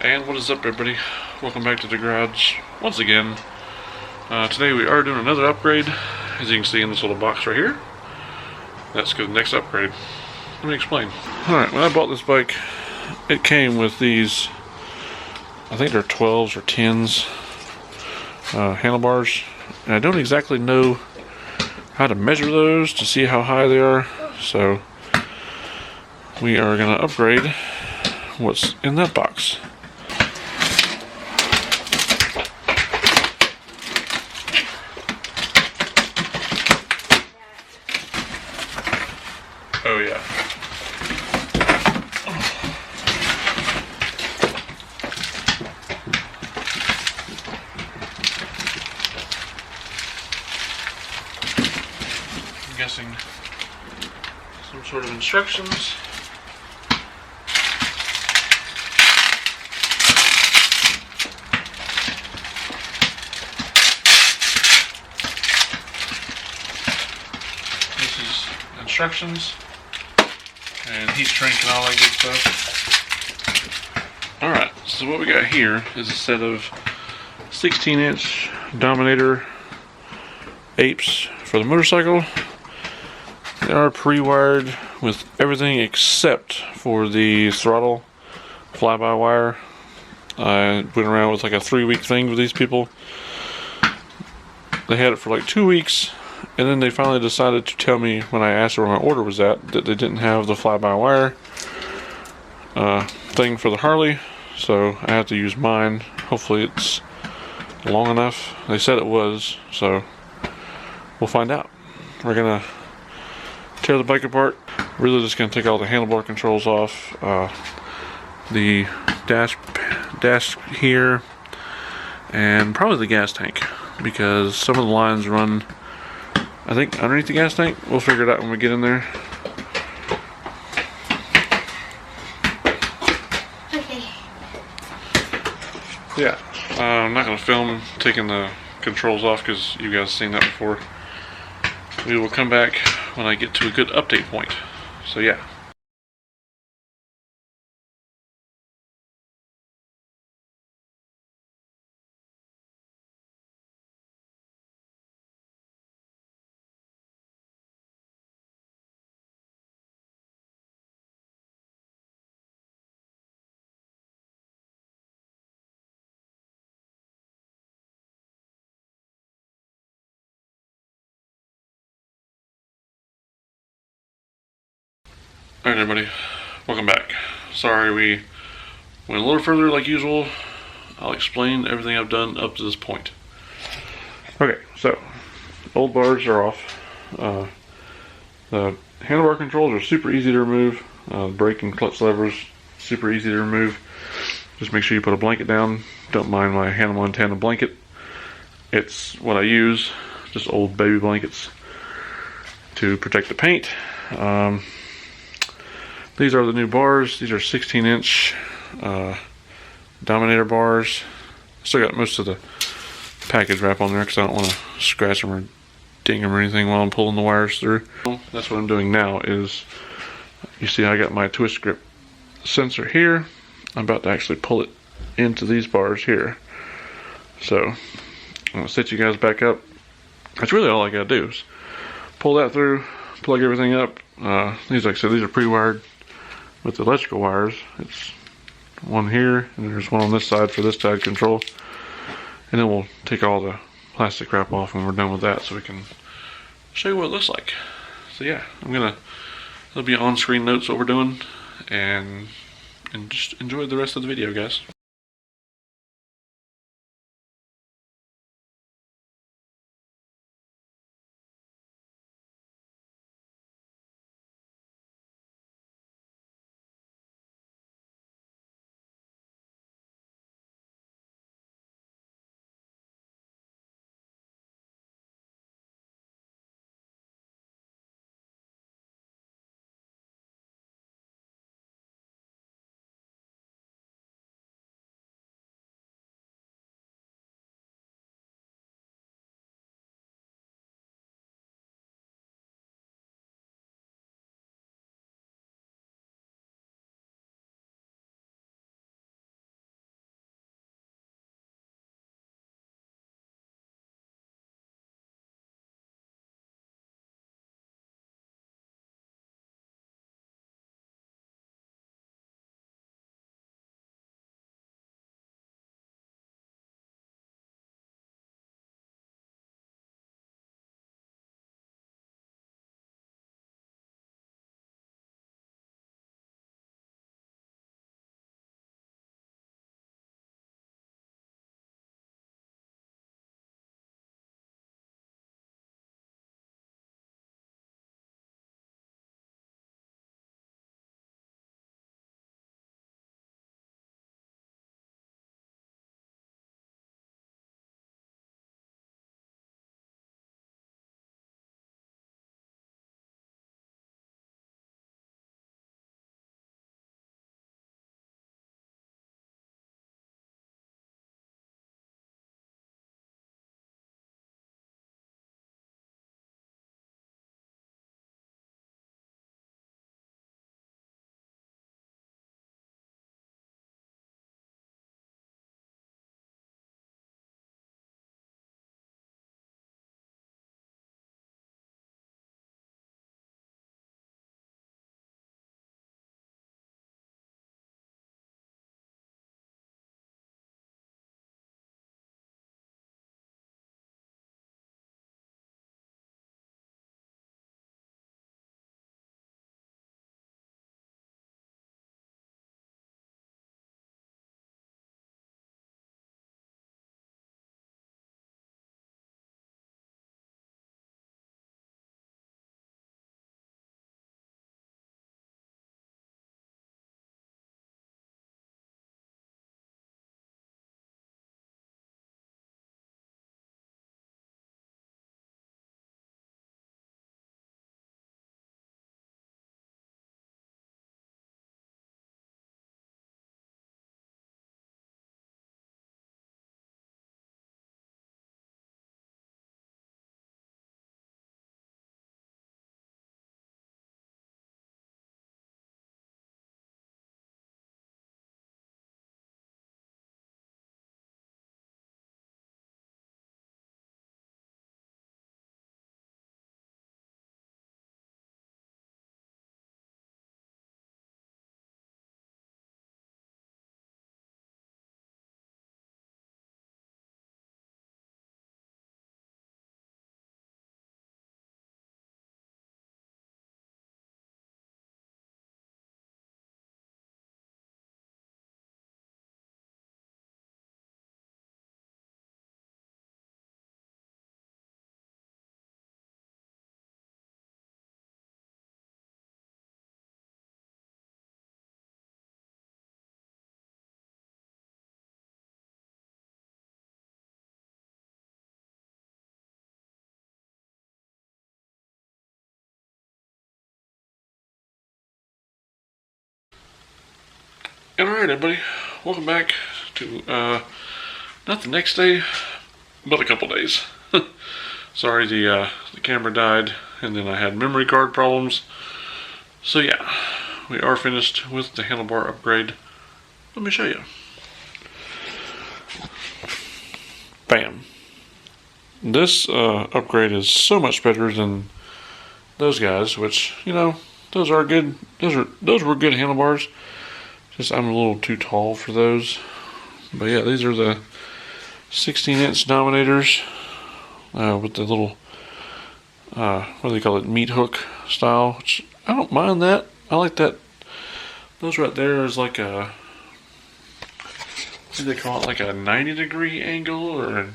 And what is up, everybody? Welcome back to the garage once again. Today we are doing another upgrade. As you can see in this little box right here, that's the next upgrade. Let me explain. Alright, when I bought this bike, it came with these, I think they're 12s or 10s handlebars, and I don't exactly know how to measure those to see how high they are, so we are going to upgrade what's in that box. Oh yeah. I'm guessing some sort of instructions. This is instructions. And heat shrink and all that good stuff. Alright, so what we got here is a set of 16-inch Dominator apes for the motorcycle. They are pre-wired with everything except for the throttle fly-by-wire. I went around with like a 3-week thing with these people. They had it for like 2 weeks. And then they finally decided to tell me when I asked where my order was at that they didn't have the fly-by-wire thing for the Harley, so I have to use mine. Hopefully it's long enough. They said it was, so we'll find out. We're gonna tear the bike apart. Really just gonna take all the handlebar controls off, the dash here, and probably the gas tank, because some of the lines run, I think, underneath the gas tank. We'll figure it out when we get in there. Okay. Yeah, I'm not going to film taking the controls off because you guys have seen that before. We will come back when I get to a good update point. So yeah. Alright, everybody, welcome back. Sorry we went a little further like usual. I'll explain everything I've done up to this point. Okay, so old bars are off. The handlebar controls are super easy to remove. Brake and clutch levers, super easy to remove. Just make sure you put a blanket down. Don't mind my Hannah Montana blanket. It's what I use, just old baby blankets to protect the paint. These are the new bars. These are 16-inch Dominator bars. Still got most of the package wrap on there because I don't want to scratch them or ding them or anything while I'm pulling the wires through. That's what I'm doing now. Is you see I got my twist grip sensor here. I'm about to actually pull it into these bars here. So I'm going to set you guys back up. That's really all I got to do is pull that through, plug everything up. These, like I said, these are pre-wired with the electrical wires. It's one here, and there's one on this side for this side control. And then we'll take all the plastic wrap off when we're done with that so we can show you what it looks like. So yeah, it'll be on-screen notes what we're doing, and just enjoy the rest of the video, guys. Alright everybody, welcome back to, not the next day, but a couple days. Sorry, the camera died, and then I had memory card problems. So yeah, we are finished with the handlebar upgrade. Let me show you. Bam. This upgrade is so much better than those guys, which, you know, those are good. Those were good handlebars. Just I'm a little too tall for those. But yeah, these are the 16-inch Dominators with the little what do they call it, meat hook style, which I don't mind that. I like that. Those right there is like a, what do they call it, like a 90-degree angle or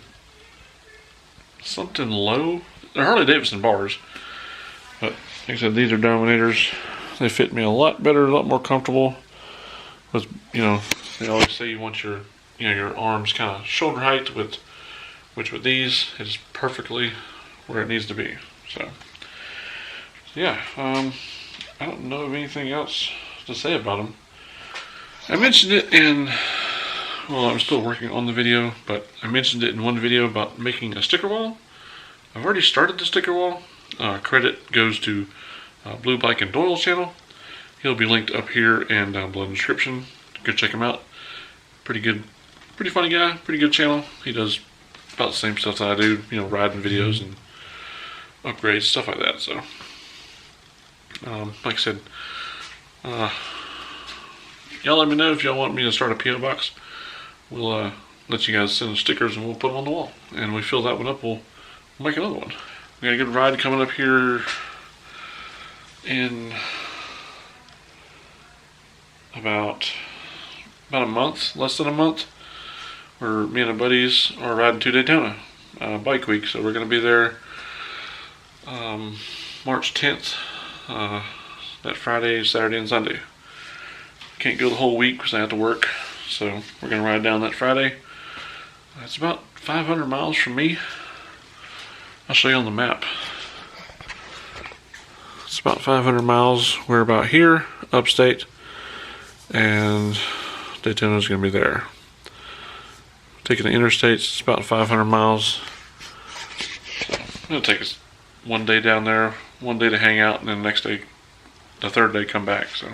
something low. They're Harley Davidson bars, but like I said, these are Dominators. They fit me a lot better, a lot more comfortable. With, you know, they always say you want your, you know, your arms kind of shoulder height, which with these is perfectly where it needs to be. So yeah, I don't know of anything else to say about them. I mentioned it in, well, I'm still working on the video, but I mentioned it in one video about making a sticker wall. I've already started the sticker wall. Credit goes to Blue Bike and Doyle's channel. He'll be linked up here and down below in the description. Go check him out. Pretty good, pretty funny guy, pretty good channel. He does about the same stuff that I do, you know, riding videos and upgrades, stuff like that. So, like I said, y'all let me know if y'all want me to start a P.O. box. We'll let you guys send the stickers and we'll put them on the wall. And we fill that one up, we'll make another one. We got a good ride coming up here in about a month, less than a month, where me and my buddies are riding to Daytona bike week. So we're going to be there March 10th, that Friday, Saturday, and Sunday. Can't go the whole week because I have to work, so we're going to ride down that Friday. It's about 500 miles from me. I'll show you on the map. It's about 500 miles. We're about here, upstate, and Daytona's going to be there. Taking the interstates, it's about 500 miles. So it'll take us one day down there, one day to hang out, and then the next day, the third day, come back. So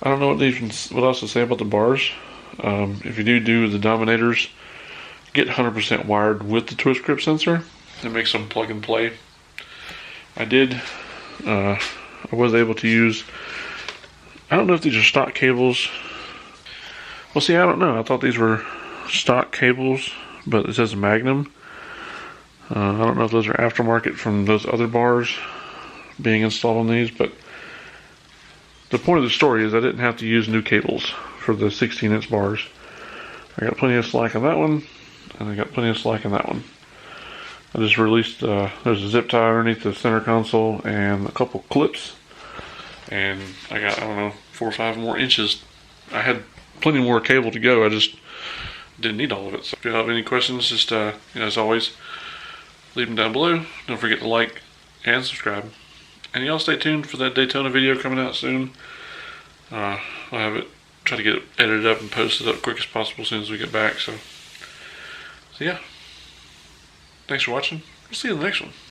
I don't know what else to say about the bars. If you do the Dominators, get 100% wired with the twist grip sensor. It makes them plug and play. I did. I was able to use, I don't know if these are stock cables. Well, see, I don't know. I thought these were stock cables, but it says Magnum. I don't know if those are aftermarket from those other bars being installed on these, but the point of the story is I didn't have to use new cables for the 16-inch bars. I got plenty of slack on that one, and I got plenty of slack on that one. I just released, there's a zip tie underneath the center console and a couple clips, and I got, I don't know, 4 or 5 more inches. I had plenty more cable to go, I just didn't need all of it. So if you have any questions, just, you know, as always, leave them down below. Don't forget to like and subscribe. And y'all stay tuned for that Daytona video coming out soon. I'll have it, try to get it edited up and posted up quick as possible as soon as we get back. So yeah. Thanks for watching. We'll see you in the next one.